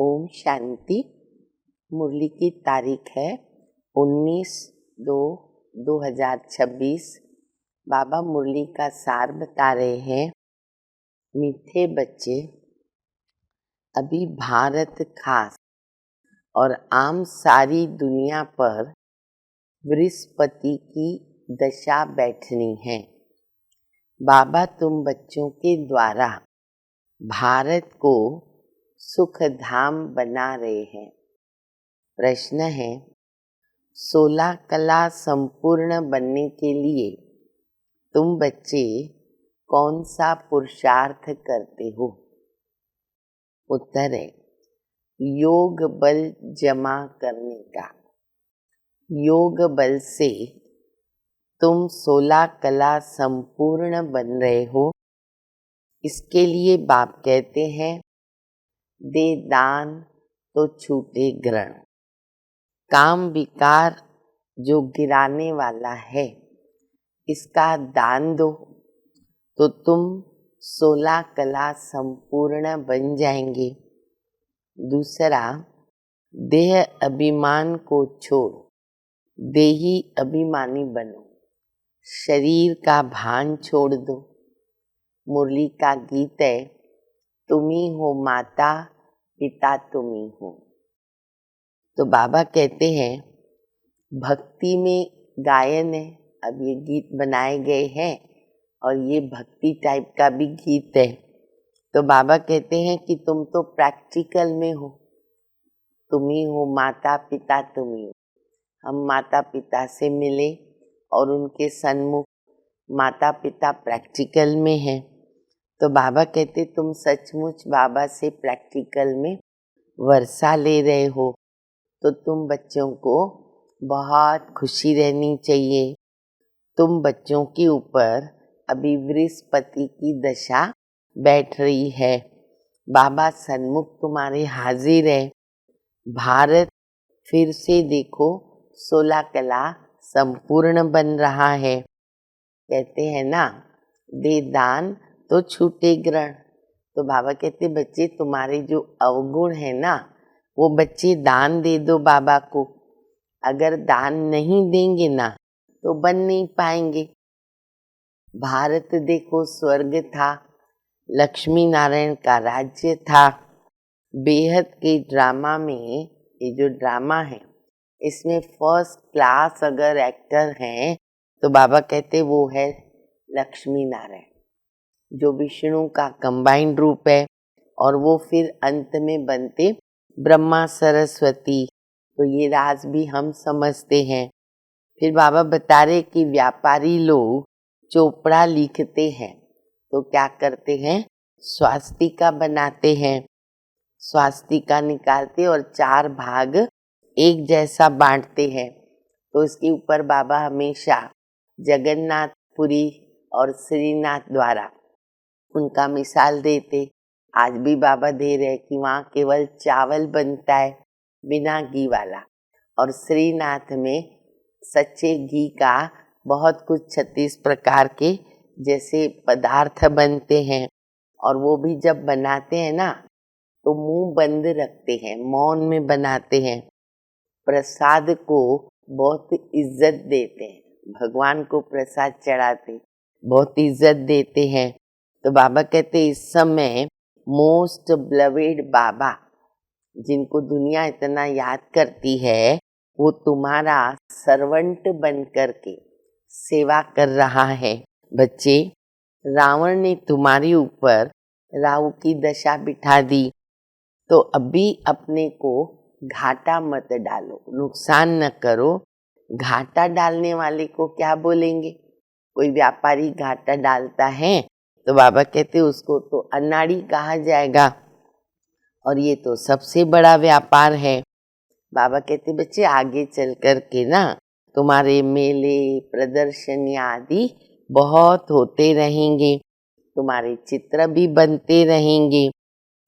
ओम शांति। मुरली की तारीख है 19/2/2026। बाबा मुरली का सार बता रहे हैं। मीठे बच्चे, अभी भारत खास और आम सारी दुनिया पर बृहस्पति की दशा बैठनी है। बाबा तुम बच्चों के द्वारा भारत को सुख धाम बना रहे हैं। प्रश्न है, 16 कला संपूर्ण बनने के लिए तुम बच्चे कौन सा पुरुषार्थ करते हो? उत्तर है, योग बल जमा करने का। योग बल से तुम 16 कला संपूर्ण बन रहे हो। इसके लिए बाप कहते हैं, दे दान तो छूटे ग्रहण। काम विकार जो गिराने वाला है, इसका दान दो तो तुम 16 कला संपूर्ण बन जाएंगे। दूसरा, देह अभिमान को छोड़ देही अभिमानी बनो। शरीर का भान छोड़ दो। मुरली का गीत है, तुम्ही हो माता पिता तुम्ही हो। तो बाबा कहते हैं, भक्ति में गायन है। अब ये गीत बनाए गए हैं और ये भक्ति टाइप का भी गीत है। तो बाबा कहते हैं कि तुम तो प्रैक्टिकल में हो। तुम्ही हो माता पिता तुम्ही हो। हम माता पिता से मिले और उनके सन्मुख माता पिता प्रैक्टिकल में हैं। तो बाबा कहते तुम सचमुच बाबा से प्रैक्टिकल में वर्षा ले रहे हो। तो तुम बच्चों को बहुत खुशी रहनी चाहिए। तुम बच्चों के ऊपर अभी बृहस्पति की दशा बैठ रही है। बाबा सन्मुख तुम्हारे हाजिर है। भारत फिर से देखो 16 कला संपूर्ण बन रहा है। कहते हैं ना, दे दान तो छूटे ग्रहण। तो बाबा कहते बच्चे तुम्हारे जो अवगुण है ना, वो बच्चे दान दे दो बाबा को। अगर दान नहीं देंगे ना तो बन नहीं पाएंगे। भारत देखो स्वर्ग था, लक्ष्मी नारायण का राज्य था। बेहद के ड्रामा में, ये जो ड्रामा है इसमें फर्स्ट क्लास अगर एक्टर हैं तो बाबा कहते वो है लक्ष्मी नारायण, जो विष्णु का कंबाइंड रूप है। और वो फिर अंत में बनते ब्रह्मा सरस्वती। तो ये राज भी हम समझते हैं। फिर बाबा बता रहे कि व्यापारी लोग चोपड़ा लिखते हैं तो क्या करते हैं, स्वास्तिका बनाते हैं। स्वास्तिका निकालते और 4 भाग एक जैसा बांटते हैं। तो इसके ऊपर बाबा हमेशा जगन्नाथपुरी और श्रीनाथ द्वारा उनका मिसाल देते। आज भी बाबा दे रहे कि वहाँ केवल चावल बनता है बिना घी वाला, और श्रीनाथ में सच्चे घी का बहुत कुछ 36 प्रकार के जैसे पदार्थ बनते हैं। और वो भी जब बनाते हैं ना तो मुंह बंद रखते हैं, मौन में बनाते हैं। प्रसाद को बहुत इज्जत देते हैं, भगवान को प्रसाद चढ़ाते बहुत इज्जत देते हैं। तो बाबा कहते इस समय मोस्ट ब्लवेड बाबा, जिनको दुनिया इतना याद करती है, वो तुम्हारा सर्वेंट बन करके सेवा कर रहा है। बच्चे, रावण ने तुम्हारे ऊपर राहु की दशा बिठा दी। तो अभी अपने को घाटा मत डालो, नुकसान न करो। घाटा डालने वाले को क्या बोलेंगे? कोई व्यापारी घाटा डालता है तो बाबा कहते उसको तो अनाड़ी कहा जाएगा, और ये तो सबसे बड़ा व्यापार है। बाबा कहते बच्चे आगे चल कर के ना तुम्हारे मेले प्रदर्शनी आदि बहुत होते रहेंगे, तुम्हारे चित्र भी बनते रहेंगे।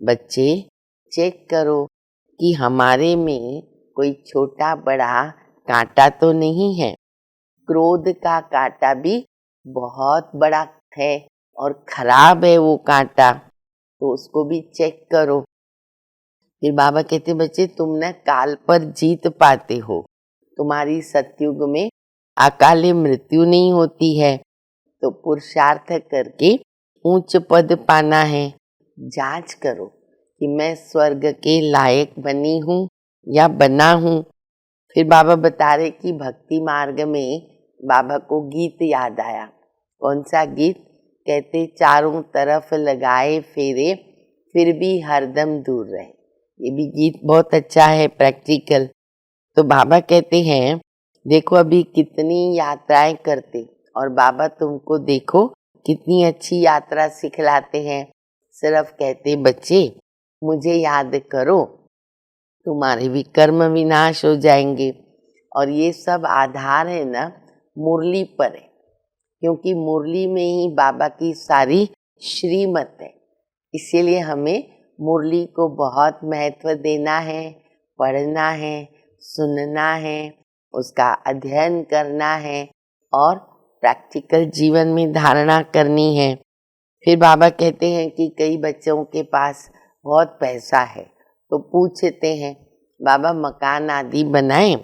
बच्चे चेक करो कि हमारे में कोई छोटा बड़ा कांटा तो नहीं है। क्रोध का कांटा भी बहुत बड़ा है और खराब है वो कांटा, तो उसको भी चेक करो। फिर बाबा कहते बच्चे तुम न काल पर जीत पाते हो, तुम्हारी सतयुग में अकाले मृत्यु नहीं होती है, तो पुरुषार्थ करके ऊंच पद पाना है। जांच करो कि मैं स्वर्ग के लायक बनी हूँ या बना हूँ। फिर बाबा बता रहे कि भक्ति मार्ग में बाबा को गीत याद आया। कौन सा गीत? कहते चारों तरफ लगाए फेरे फिर भी हरदम दूर रहे। ये भी गीत बहुत अच्छा है, प्रैक्टिकल। तो बाबा कहते हैं देखो अभी कितनी यात्राएं करते और बाबा तुमको देखो कितनी अच्छी यात्रा सिखलाते हैं। सिर्फ कहते बच्चे मुझे याद करो, तुम्हारे भी कर्म विनाश हो जाएंगे। और ये सब आधार है ना मुरली पर है, क्योंकि मुरली में ही बाबा की सारी श्रीमत है। इसीलिए हमें मुरली को बहुत महत्व देना है, पढ़ना है, सुनना है, उसका अध्ययन करना है और प्रैक्टिकल जीवन में धारणा करनी है। फिर बाबा कहते हैं कि कई बच्चों के पास बहुत पैसा है तो पूछते हैं बाबा मकान आदि बनाएं,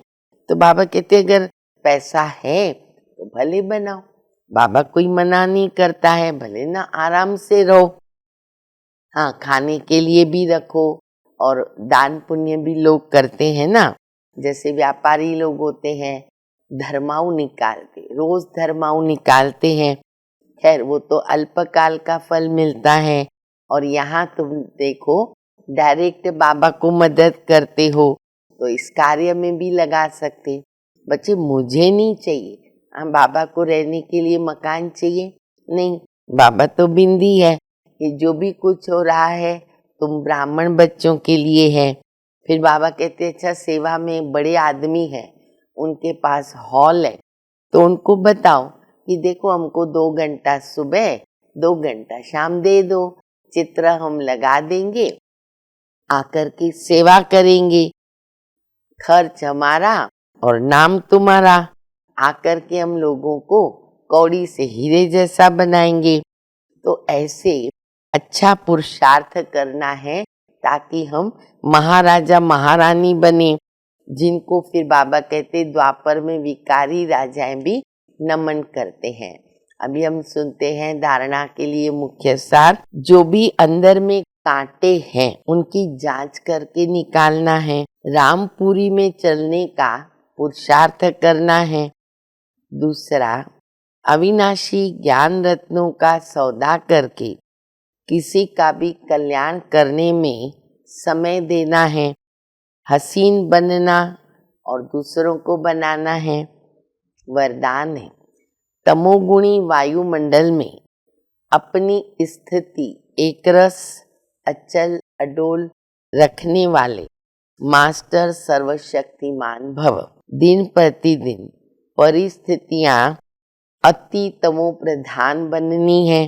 तो बाबा कहते अगर पैसा है तो भले बनाओ, बाबा कोई मना नहीं करता है, भले ना आराम से रहो। हाँ, खाने के लिए भी रखो और दान पुण्य भी लोग करते हैं ना, जैसे व्यापारी लोग होते हैं धर्माऊ निकालते, रोज धर्माऊ निकालते हैं। खैर वो तो अल्पकाल का फल मिलता है, और यहाँ तुम देखो डायरेक्ट बाबा को मदद करते हो तो इस कार्य में भी लगा सकते। बच्चे मुझे नहीं चाहिए, हाँ बाबा को रहने के लिए मकान चाहिए नहीं, बाबा तो बिंदी है कि जो भी कुछ हो रहा है तुम ब्राह्मण बच्चों के लिए है। फिर बाबा कहते अच्छा सेवा में बड़े आदमी हैं, उनके पास हॉल है तो उनको बताओ कि देखो हमको 2 घंटा सुबह 2 घंटा शाम दे दो, चित्र हम लगा देंगे, आकर के सेवा करेंगे, खर्च हमारा और नाम तुम्हारा, आकर के हम लोगों को कौड़ी से हीरे जैसा बनाएंगे। तो ऐसे अच्छा पुरुषार्थ करना है ताकि हम महाराजा महारानी बने, जिनको फिर बाबा कहते द्वापर में विकारी राजाएं भी नमन करते हैं। अभी हम सुनते हैं धारणा के लिए मुख्य सार, जो भी अंदर में कांटे हैं उनकी जांच करके निकालना है, रामपुरी में चलने का पुरुषार्थ करना है। दूसरा, अविनाशी ज्ञान रत्नों का सौदा करके किसी का भी कल्याण करने में समय देना है, हसीन बनना और दूसरों को बनाना है। वरदान है, तमोगुणी वायुमंडल में अपनी स्थिति एकरस अचल अडोल रखने वाले मास्टर सर्वशक्तिमान भव। दिन प्रतिदिन परिस्थितियां अति तमो प्रधान बननी है,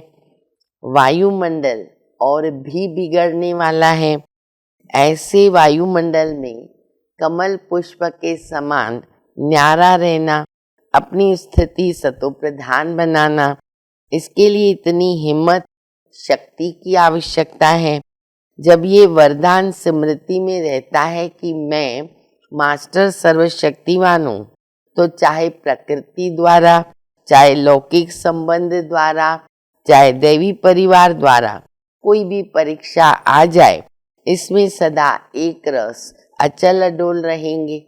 वायुमंडल और भी बिगड़ने वाला है। ऐसे वायुमंडल में कमल पुष्प के समान न्यारा रहना, अपनी स्थिति सतो प्रधान बनाना, इसके लिए इतनी हिम्मत शक्ति की आवश्यकता है। जब ये वरदान स्मृति में रहता है कि मैं मास्टर सर्वशक्तिवान हूँ, तो चाहे प्रकृति द्वारा, चाहे लौकिक संबंध द्वारा, चाहे दैवी परिवार द्वारा कोई भी परीक्षा आ जाए, इसमें सदा एक रस अचल अडोल रहेंगे।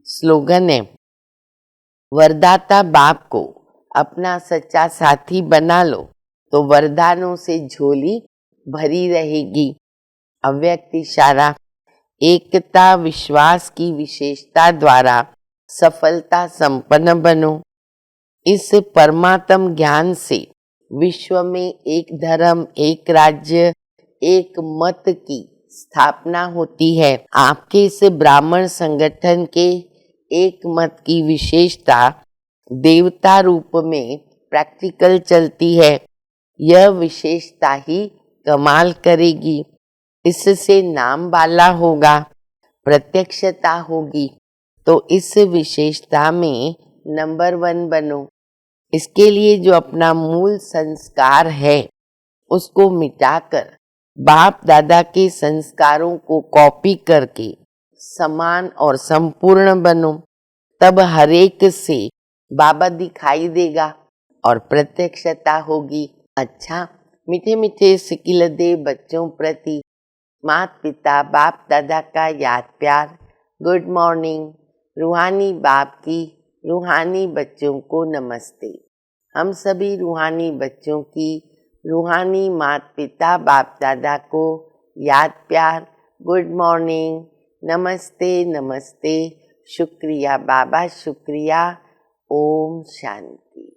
स्लोगन है, वरदाता बाप को अपना सच्चा साथी बना लो तो वरदानों से झोली भरी रहेगी। अव्यक्त इशारा, एकता विश्वास की विशेषता द्वारा सफलता संपन्न बनो। इस परमात्म ज्ञान से विश्व में एक धर्म, एक राज्य, एक मत की स्थापना होती है। आपके इस ब्राह्मण संगठन के एक मत की विशेषता देवता रूप में प्रैक्टिकल चलती है। यह विशेषता ही कमाल करेगी, इससे नाम वाला होगा, प्रत्यक्षता होगी। तो इस विशेषता में नंबर 1 बनो। इसके लिए जो अपना मूल संस्कार है उसको मिटाकर बाप दादा के संस्कारों को कॉपी करके समान और संपूर्ण बनो, तब हर एक से बाबा दिखाई देगा और प्रत्यक्षता होगी। अच्छा, मीठे मीठे सिकिलदे बच्चों प्रति माता पिता बाप दादा का याद प्यार। Good morning. रूहानी बाप की रूहानी बच्चों को नमस्ते। हम सभी रूहानी बच्चों की रूहानी माता पिता बाप दादा को याद प्यार। गुड मॉर्निंग, नमस्ते नमस्ते, शुक्रिया बाबा शुक्रिया। ओम शांति।